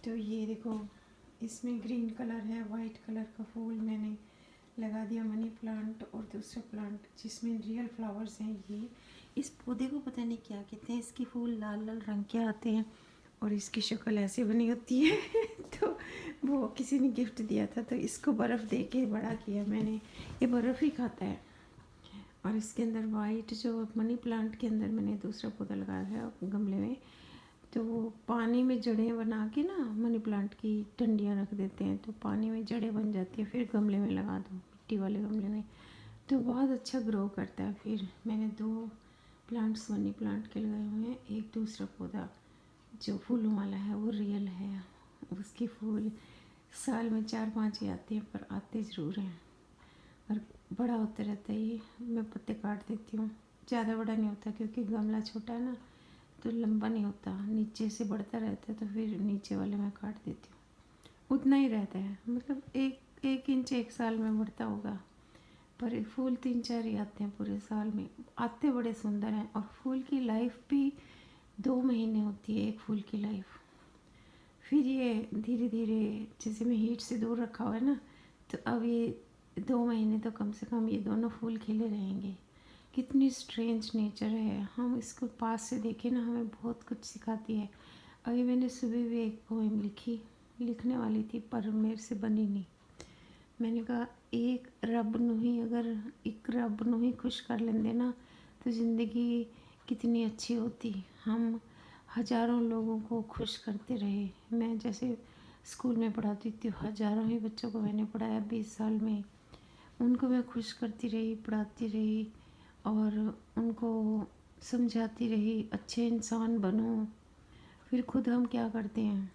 तो ये देखो, इसमें ग्रीन कलर है, वाइट कलर का फूल मैंने लगा दिया मनी प्लांट, और दूसरा प्लांट जिसमें रियल फ्लावर्स हैं। ये इस पौधे को पता नहीं क्या कहते हैं, इसके फूल लाल लाल रंग के आते हैं और इसकी शक्ल ऐसे बनी होती है तो वो किसी ने गिफ्ट दिया था, तो इसको बर्फ़ दे के बड़ा किया मैंने। ये बर्फ़ ही खाता है। और इसके अंदर वाइट जो मनी प्लांट के अंदर मैंने दूसरा पौधा लगाया है गमले में, तो वो पानी में जड़ें बना के ना मनी प्लांट की डंडियाँ रख देते हैं, तो पानी में जड़ें बन जाती है, फिर गमले में लगा दो, मिट्टी वाले गमले में, तो बहुत अच्छा ग्रो करता है। फिर मैंने 2 प्लांट्स मनी प्लांट के लगाए हुए हैं। एक दूसरा पौधा जो फूलों वाला है वो रियल है, उसके फूल साल में 4-5 ही आते हैं, पर आते ज़रूर हैं और बड़ा होता रहता है। ये मैं पत्ते काट देती हूँ, ज़्यादा बड़ा नहीं होता क्योंकि गमला छोटा है ना, तो लंबा नहीं होता, नीचे से बढ़ता रहता है, तो फिर नीचे वाले मैं काट देती हूँ। उतना ही रहता है, मतलब 1 इंच 1 साल में बढ़ता होगा, पर फूल 3-4 ही आते हैं पूरे साल में। आते बड़े सुंदर हैं, और फूल की लाइफ भी 2 महीने होती है एक फूल की लाइफ। फिर ये धीरे धीरे, जैसे मैं हीट से दूर रखा हुआ है ना, तो अब ये 2 महीने तो कम से कम ये दोनों फूल खिले रहेंगे। कितनी स्ट्रेंज नेचर है, हम इसको पास से देखें ना, हमें बहुत कुछ सिखाती है। अभी मैंने सुबह भी एक पोएम लिखने वाली थी, पर मेरे से बनी नहीं। मैंने कहा एक रब नू ही खुश कर लेंदे ना, तो ज़िंदगी कितनी अच्छी होती। हम हज़ारों लोगों को खुश करते रहे। मैं जैसे स्कूल में पढ़ाती थी, हज़ारों ही बच्चों को मैंने पढ़ाया 20 साल में। उनको मैं खुश करती रही, पढ़ाती रही, और उनको समझाती रही अच्छे इंसान बनो। फिर खुद हम क्या करते हैं,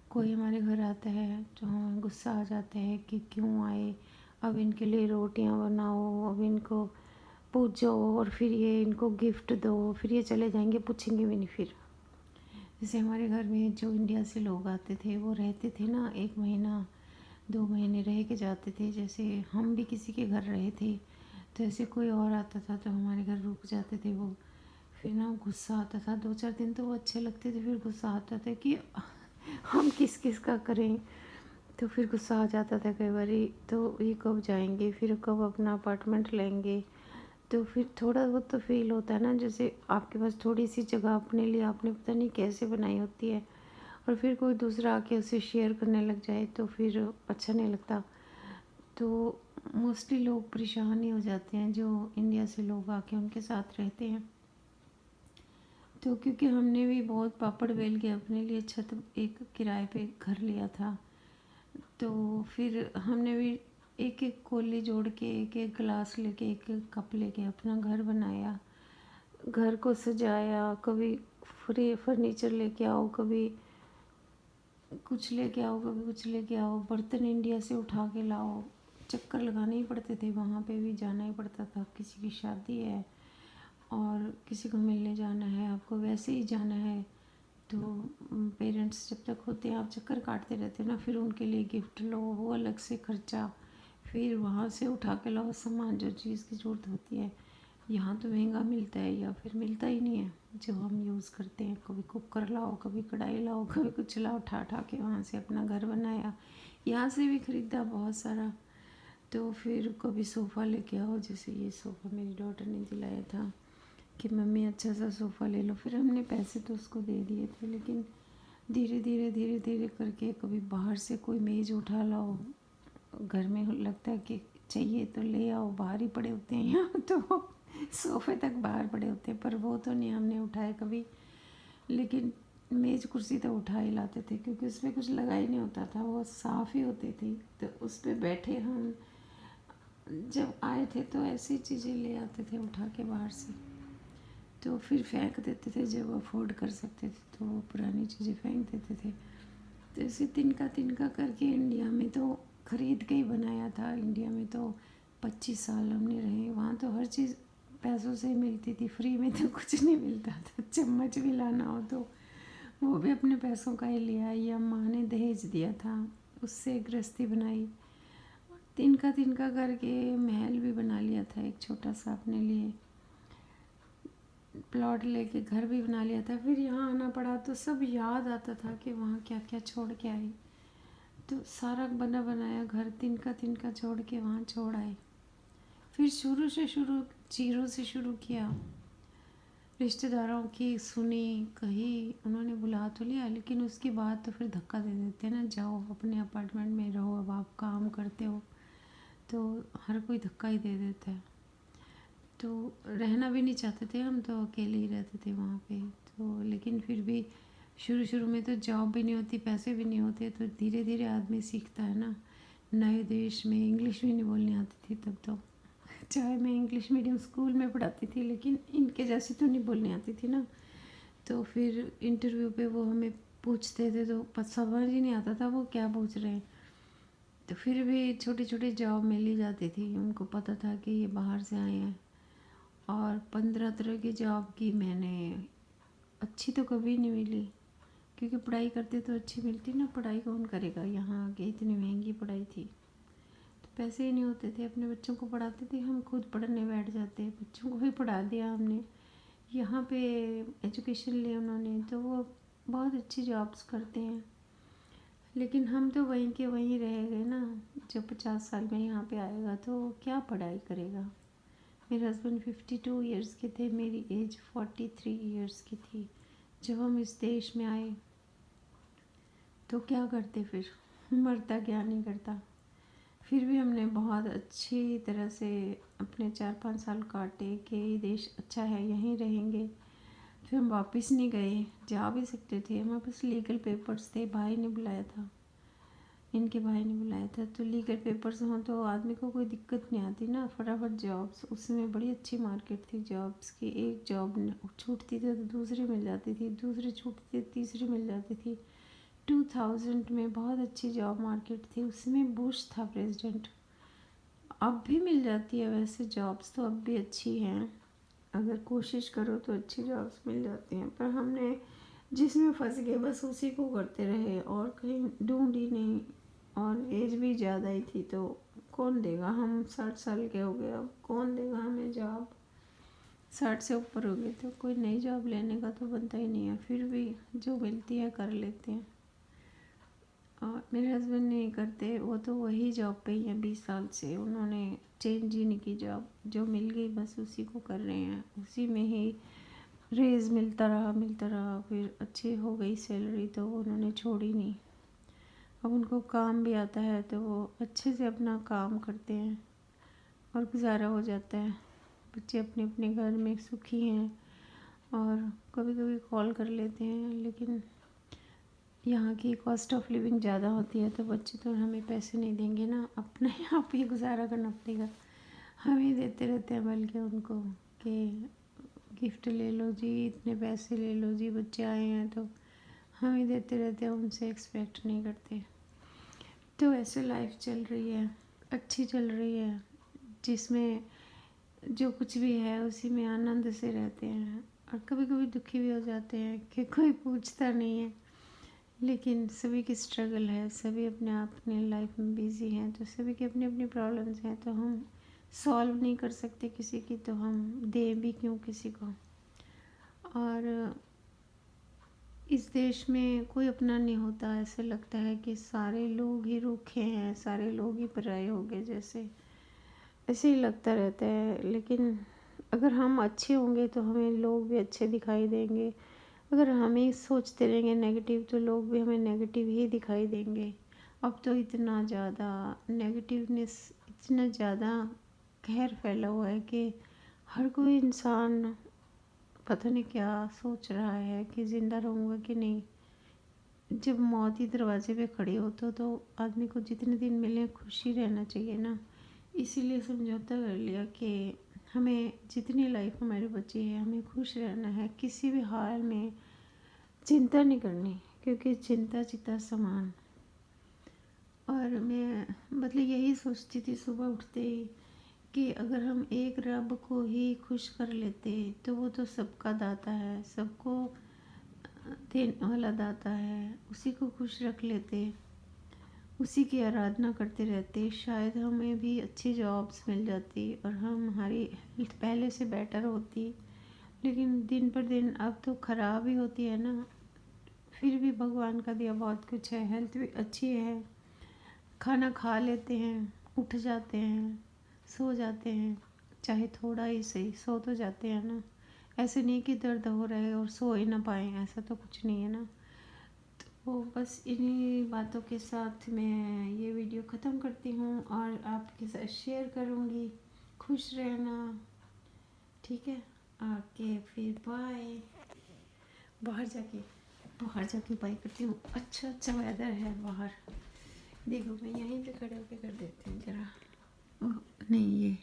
कोई हमारे घर आता है तो हमें गुस्सा आ जाता है कि क्यों आए, अब इनके लिए रोटियां बनाओ, अब इनको पूजो, और फिर ये इनको गिफ्ट दो, फिर ये चले जाएंगे, पूछेंगे भी नहीं। फिर जैसे हमारे घर में जो इंडिया से लोग आते थे, वो रहते थे ना, 1 महीना 2 महीने रह के जाते थे। जैसे हम भी किसी के घर रहे थे, तो ऐसे कोई और आता था तो हमारे घर रुक जाते थे वो। फिर ना गुस्सा आता था, 2-4 दिन तो वो अच्छे लगते थे, फिर गुस्सा आता था कि हम किस किस का करें। तो फिर गुस्सा आ जाता था कई बारी, तो ये कब जाएंगे, फिर कब अपना अपार्टमेंट लेंगे। तो फिर थोड़ा बहुत तो फील होता है ना, जैसे आपके पास थोड़ी सी जगह अपने लिए आपने पता नहीं कैसे बनाई होती है, और फिर कोई दूसरा आके उसे शेयर करने लग जाए तो फिर अच्छा नहीं लगता। तो मोस्टली लोग परेशान ही हो जाते हैं जो इंडिया से लोग आके उनके साथ रहते हैं। तो क्योंकि हमने भी बहुत पापड़ बेल के अपने लिए छत एक किराए पे घर लिया था, तो फिर हमने भी एक एक कोली जोड़ के, एक एक गिलास लेके, एक एक कप लेके अपना घर बनाया, घर को सजाया। कभी फ्री फर्नीचर लेके आओ, कभी कुछ लेके आओ, कभी कुछ लेके आओ, बर्तन इंडिया से उठा के लाओ। चक्कर लगाने ही पड़ते थे, वहाँ पे भी जाना ही पड़ता था। किसी की शादी है और किसी को मिलने जाना है, आपको वैसे ही जाना है, तो पेरेंट्स जब तक होते हैं आप चक्कर काटते रहते हो ना, फिर उनके लिए गिफ्ट लो, वो अलग से खर्चा, फिर वहाँ से उठा के लाओ सामान जो चीज़ की ज़रूरत होती है। यहाँ तो महंगा मिलता है या फिर मिलता ही नहीं है जो हम यूज़ करते हैं। कभी कुकर लाओ, कभी कढ़ाई लाओ, कभी कुछ लाओ, उठा के वहाँ से अपना घर बनाया। यहाँ से भी ख़रीदा बहुत सारा। तो फिर कभी सोफ़ा लेके आओ, जैसे ये सोफ़ा मेरी डॉटर ने दिलाया था कि मम्मी अच्छा सा सोफ़ा ले लो। फिर हमने पैसे तो उसको दे दिए थे, लेकिन धीरे धीरे करके कभी बाहर से कोई मेज़ उठा लाओ, घर में लगता है कि चाहिए तो ले आओ, बाहर ही पड़े होते हैं यहाँ तो सोफ़े तक बाहर पड़े होते हैं, पर वो तो नहीं हमने उठाए कभी। लेकिन मेज़ कुर्सी तो उठा ही लाते थे, क्योंकि उसमें कुछ लगा ही नहीं होता था, वो साफ़ ही होती थी। तो उस पर बैठे हम जब आए थे तो ऐसी चीज़ें ले आते थे उठा के बाहर से, तो फिर फेंक देते थे। जब अफोर्ड कर सकते थे तो वो पुरानी चीज़ें फेंक देते थे। तो ऐसे तिनका तिनका करके इंडिया में तो ख़रीद के ही बनाया था। इंडिया में तो 25 साल हमने रहे, वहाँ तो हर चीज़ पैसों से ही मिलती थी, फ्री में तो कुछ नहीं मिलता था। चम्मच भी लाना हो तो वो भी अपने पैसों का ही लिया, या माँ ने दहेज दिया था, उससे गृहस्थी बनाई। तिनका तिनका करके महल भी बना लिया था एक छोटा सा अपने लिए। प्लॉट लेके घर भी बना लिया था। फिर यहाँ आना पड़ा तो सब याद आता था कि वहाँ क्या क्या छोड़ के आई। तो सारा बना बनाया घर तिनका छोड़ के वहाँ छोड़ आए। फिर शुरू जीरो से शुरू किया। रिश्तेदारों की सुनी, कही, उन्होंने बुला तो लिया, लेकिन उसके बाद तो फिर धक्का दे देते हैं ना, जाओ अपने अपार्टमेंट में रहो, अब आप काम करते हो, तो हर कोई धक्का ही दे देता है। तो रहना भी नहीं चाहते थे हम, तो अकेले ही रहते थे वहाँ पे। तो लेकिन फिर भी शुरू में तो जॉब भी नहीं होती, पैसे भी नहीं होते, तो धीरे धीरे आदमी सीखता है ना। नए देश में इंग्लिश भी नहीं बोलनी आती थी तब तो, चाहे मैं इंग्लिश मीडियम स्कूल में पढ़ाती थी, लेकिन इनके जैसी तो नहीं बोलनी आती थी ना। तो फिर इंटरव्यू पे वो हमें पूछते थे तो समझ ही नहीं आता था वो क्या पूछ रहे हैं। तो फिर भी छोटी छोटी जॉब मिल ही जाती थी, उनको पता था कि ये बाहर से आए हैं। और 15 तरह की जॉब की मैंने, अच्छी तो कभी नहीं मिली, क्योंकि पढ़ाई करते तो अच्छी मिलती ना, पढ़ाई कौन करेगा, यहाँ आके इतनी महंगी पढ़ाई थी, तो पैसे ही नहीं होते थे। अपने बच्चों को पढ़ाते थे, हम खुद पढ़ने बैठ जाते, बच्चों को भी पढ़ा दिया हमने। यहाँ पे एजुकेशन ली उन्होंने, तो वो बहुत अच्छी जॉब्स करते हैं, लेकिन हम तो वहीं के वहीं रह गए ना। जब 50 साल में यहाँ पे आएगा तो क्या पढ़ाई करेगा। मेरे हस्बैंड 52 इयर्स के थे, मेरी एज 43 इयर्स की थी जब हम इस देश में आए। तो क्या करते फिर, मरता क्या नहीं करता। फिर भी हमने बहुत अच्छी तरह से अपने 4-5 साल काटे कि ये देश अच्छा है, यहीं रहेंगे। फिर हम वापस नहीं गए, जा भी सकते थे, हमारे पास लीगल पेपर्स थे, भाई ने बुलाया था, इनके भाई ने बुलाया था। तो लीगल पेपर्स हों तो आदमी को कोई दिक्कत नहीं आती ना, फटाफट जॉब्स, उसमें बड़ी अच्छी मार्केट थी जॉब्स की। एक जॉब छूटती थी तो दूसरी मिल जाती थी, दूसरी छूटती थी तीसरी मिल जाती थी। 2000 में बहुत अच्छी जॉब मार्केट थी, उसमें बुश था प्रेसिडेंट। अब भी मिल जाती है वैसे जॉब्स, तो अब भी अच्छी हैं, अगर कोशिश करो तो अच्छी जॉब्स मिल जाती हैं। पर हमने जिसमें फंस गए बस उसी को करते रहे और कहीं ढूंढी नहीं। और एज भी ज़्यादा ही थी, तो कौन देगा, हम 60 साल के हो गए, अब कौन देगा हमें जॉब। 60 से ऊपर हो गए तो कोई नई जॉब लेने का तो बनता ही नहीं है, फिर भी जो मिलती है कर लेते हैं। और मेरे हस्बैंड नहीं करते, वो तो वही जॉब पे ही हैं 20 साल से, उन्होंने चेंज ही नहीं की जॉब, जो मिल गई बस उसी को कर रहे हैं, उसी में ही रेज़ मिलता रहा। फिर अच्छी हो गई सैलरी तो उन्होंने छोड़ी नहीं। अब उनको काम भी आता है तो वो अच्छे से अपना काम करते हैं और गुजारा हो जाता है। बच्चे अपने अपने घर में सुखी हैं और कभी कभी कॉल कर लेते हैं, लेकिन यहाँ की कॉस्ट ऑफ लिविंग ज़्यादा होती है तो बच्चे तो हमें पैसे नहीं देंगे ना, अपने आप ही गुजारा करना पड़ेगा। हम ही देते रहते हैं बल्कि उनको कि गिफ्ट ले लो जी, इतने पैसे ले लो जी, बच्चे आए हैं, तो हम ही देते रहते हैं, उनसे एक्सपेक्ट नहीं करते। तो ऐसे लाइफ चल रही है, अच्छी चल रही है, जिसमें जो कुछ भी है उसी में आनंद से रहते हैं। और कभी कभी दुखी भी हो जाते हैं कि कोई पूछता नहीं है, लेकिन सभी की स्ट्रगल है, सभी अपने आप अपने लाइफ में बिजी हैं, तो सभी की अपनी अपनी प्रॉब्लम्स हैं, तो हम सॉल्व नहीं कर सकते किसी की, तो हम दें भी क्यों किसी को। और इस देश में कोई अपना नहीं होता, ऐसे लगता है कि सारे लोग ही रूखे हैं, सारे लोग ही पराये हो गए जैसे, ऐसे ही लगता रहता है। लेकिन अगर हम अच्छे होंगे तो हमें लोग भी अच्छे दिखाई देंगे, अगर हम ही सोचते रहेंगे नेगेटिव तो लोग भी हमें नेगेटिव ही दिखाई देंगे। अब तो इतना ज़्यादा नेगेटिवनेस, इतना ज़्यादा कहर फैला हुआ है कि हर कोई इंसान पता नहीं क्या सोच रहा है कि ज़िंदा रहूँगा कि नहीं। जब मौत ही दरवाजे पे खड़ी हो तो आदमी को जितने दिन मिले खुशी रहना चाहिए ना। इसीलिए समझौता कर लिया कि हमें जितनी लाइफ हमारी बची है हमें खुश रहना है, किसी भी हाल में चिंता नहीं करनी, क्योंकि चिंता चिता समान। और मैं मतलब यही सोचती थी सुबह उठते ही कि अगर हम एक रब को ही खुश कर लेते तो वो तो सबका दाता है, सबको देने वाला दाता है, उसी को खुश रख लेते, उसी की आराधना करते रहते, शायद हमें भी अच्छी जॉब्स मिल जाती और हमारी हेल्थ पहले से बेटर होती, लेकिन दिन पर दिन अब तो ख़राब ही होती है ना। फिर भी भगवान का दिया बहुत कुछ है, हेल्थ भी अच्छी है, खाना खा लेते हैं, उठ जाते हैं, सो जाते हैं, चाहे थोड़ा ही सही सो तो जाते हैं ना। ऐसे नहीं कि दर्द हो रहा है और सो ही ना पाएँ, ऐसा तो कुछ नहीं है ना। तो बस इन्हीं बातों के साथ मैं ये वीडियो ख़त्म करती हूँ और आपके साथ शेयर करूँगी। खुश रहना, ठीक है। ओके, फिर बाय। बाहर जाके बाय करती हूँ। अच्छा अच्छा वेदर है बाहर। देखो मैं यहीं पे खड़े होके कर देती हूँ ज़रा। नहीं,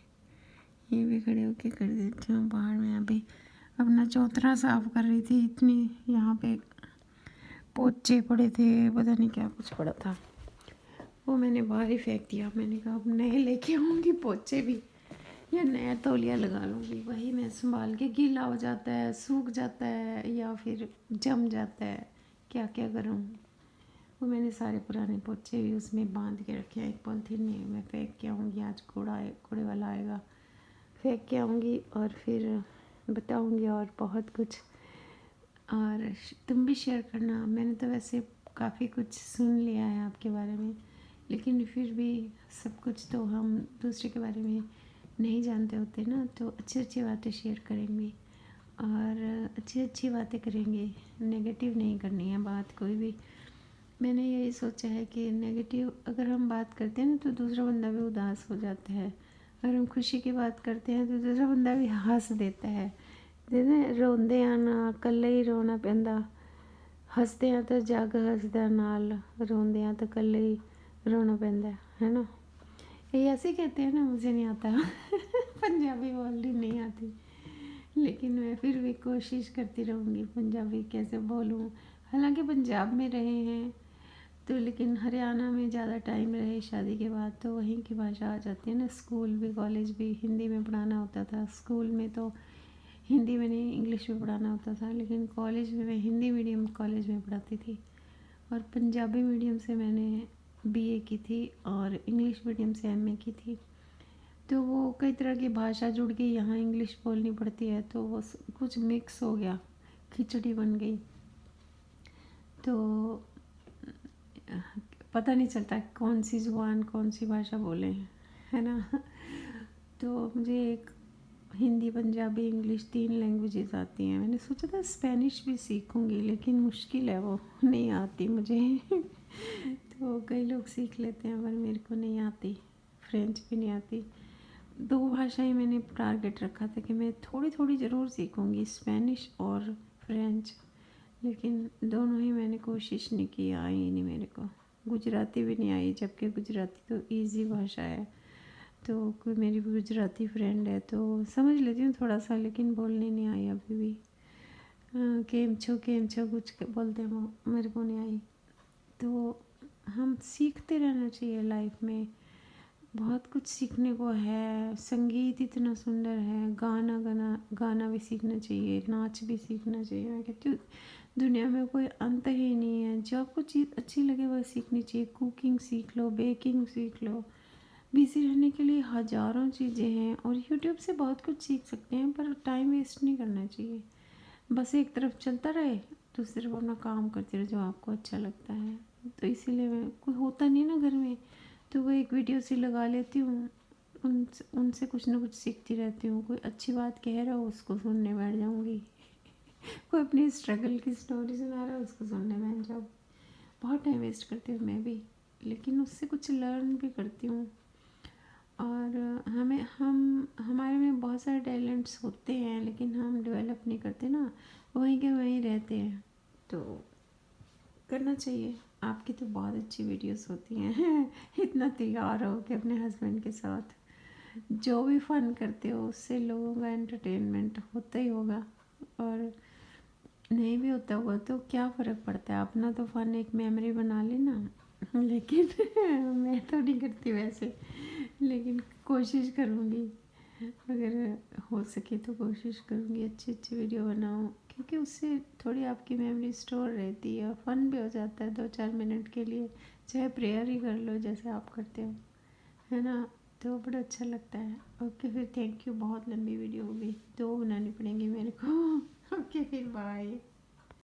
ये भी खड़े होके कर देती हूँ। बाहर में अभी अपना चौतरा साफ कर रही थी, इतनी यहाँ पे पोचे पड़े थे, पता नहीं क्या कुछ पड़ा था, वो मैंने बाहर ही फेंक दिया। मैंने कहा अब नए लेके आऊँगी पोचे भी, या नया तौलिया लगा लूँगी। वही मैं संभाल के, गीला हो जाता है, सूख जाता है या फिर जम जाता है, क्या क्या करूँ। वो मैंने सारे पुराने पोचे भी उसमें बांध के रखे हैं एक पॉलिथीन में। मैं फेंक के आऊँगी, आज कूड़े वाला आएगा, फेंक के आऊँगी और फिर बताऊँगी और बहुत कुछ। और तुम भी शेयर करना। मैंने तो वैसे काफ़ी कुछ सुन लिया है आपके बारे में, लेकिन फिर भी सब कुछ तो हम दूसरे के बारे में नहीं जानते होते ना, तो अच्छी अच्छी बातें शेयर करेंगे और अच्छी अच्छी बातें करेंगे। नेगेटिव नहीं करनी है बात कोई भी। मैंने यही सोचा है कि नेगेटिव अगर हम बात करते हैं ना तो दूसरा बंदा भी उदास हो जाता है, अगर हम खुशी की बात करते हैं तो दूसरा बंदा भी हंस देता है। रोंदे आ ना कल्ले ही रोना पैंदा, हसदे आ तो जग हसदा नाल, रोंदे आ तो कल्ले ही रोना पैंदा है ना। ये ऐसे कहते हैं ना, मुझे नहीं आता पंजाबी बोलनी नहीं आती, लेकिन मैं फिर भी कोशिश करती रहूँगी पंजाबी कैसे बोलूँ। हालांकि पंजाब में रहे हैं तो, लेकिन हरियाणा में ज़्यादा टाइम रहे शादी के बाद, तो वहीं की भाषा आ जाती है ना। स्कूल भी कॉलेज भी हिंदी में पढ़ाना होता था। स्कूल में तो हिंदी में नहीं, इंग्लिश में पढ़ाना होता था, लेकिन कॉलेज में मैं हिंदी मीडियम कॉलेज में पढ़ाती थी और पंजाबी मीडियम से मैंने बीए की थी और इंग्लिश मीडियम से एमए की थी। तो वो कई तरह की भाषा जुड़ गई, यहाँ इंग्लिश बोलनी पड़ती है, तो वो कुछ मिक्स हो गया, खिचड़ी बन गई। तो पता नहीं चलता कौन सी ज़ुबान कौन सी भाषा बोले, है ना। तो मुझे एक हिंदी पंजाबी इंग्लिश 3 लैंग्वेजेस आती हैं। मैंने सोचा था स्पेनिश भी सीखूंगी, लेकिन मुश्किल है, वो नहीं आती मुझे तो कई लोग सीख लेते हैं पर मेरे को नहीं आती। फ्रेंच भी नहीं आती। 2 भाषाएं मैंने टारगेट रखा था कि मैं थोड़ी थोड़ी ज़रूर सीखूंगी, स्पेनिश और फ्रेंच, लेकिन दोनों ही मैंने कोशिश नहीं की, आई नहीं मेरे को। गुजराती भी नहीं आई, जबकि गुजराती तो इजी भाषा है। तो कोई मेरी गुजराती फ्रेंड है तो समझ लेती हूँ थोड़ा सा, लेकिन बोलने नहीं आई अभी भी। केम छो कुछ बोलते हैं वो, मेरे को नहीं आई। तो हम सीखते रहना चाहिए लाइफ में, बहुत कुछ सीखने को है। संगीत इतना सुंदर है, गाना भी सीखना चाहिए, नाच भी सीखना चाहिए। मैं कहती हूँ दुनिया में कोई अंत ही नहीं है, जो आपको चीज़ अच्छी लगे वह सीखनी चाहिए। कुकिंग सीख लो, बेकिंग सीख लो। बिज़ी रहने के लिए हज़ारों चीज़ें हैं और यूट्यूब से बहुत कुछ सीख सकते हैं, पर टाइम वेस्ट नहीं करना चाहिए। बस एक तरफ चलता रहे, दूसरी तरफ अपना काम करते रहे जो आपको अच्छा लगता है। तो इसीलिए मैं, कोई होता नहीं ना घर में, तो वो एक वीडियो सी लगा लेती हूँ, उनसे कुछ ना कुछ सीखती रहती हूँ। कोई अच्छी बात कह रहा हो उसको सुनने बैठ जाऊँगी कोई अपनी स्ट्रगल की स्टोरी सुना रहा है उसको सुनने बैठ जाओ। बहुत टाइम वेस्ट करती हूँ मैं भी, लेकिन उससे कुछ लर्न भी करती हूँ। और हमारे में बहुत सारे टैलेंट्स होते हैं, लेकिन हम डेवलप नहीं करते ना, वहीं के वहीं रहते हैं। तो करना चाहिए। आपकी तो बहुत अच्छी वीडियोस होती हैं इतना तैयार हो कि अपने हस्बैंड के साथ जो भी फ़न करते हो उससे लोगों का एंटरटेनमेंट होता ही होगा, और नहीं भी होता होगा तो क्या फ़र्क पड़ता है, अपना तो फ़न एक मेमोरी बना लेना लेकिन मैं तो नहीं करती वैसे, लेकिन कोशिश करूँगी, अगर हो सके तो कोशिश करूँगी अच्छी अच्छी वीडियो बनाऊँ, क्योंकि उससे थोड़ी आपकी मेमोरी स्टोर रहती है और फ़न भी हो जाता है 2-4 मिनट के लिए, चाहे प्रेयर ही कर लो जैसे आप करते हो, है ना। तो बड़ा अच्छा लगता है। ओके फिर थैंक यू, बहुत लंबी वीडियो हो गई, 2 बनानी पड़ेंगी मेरे को। ओके फिर बाय।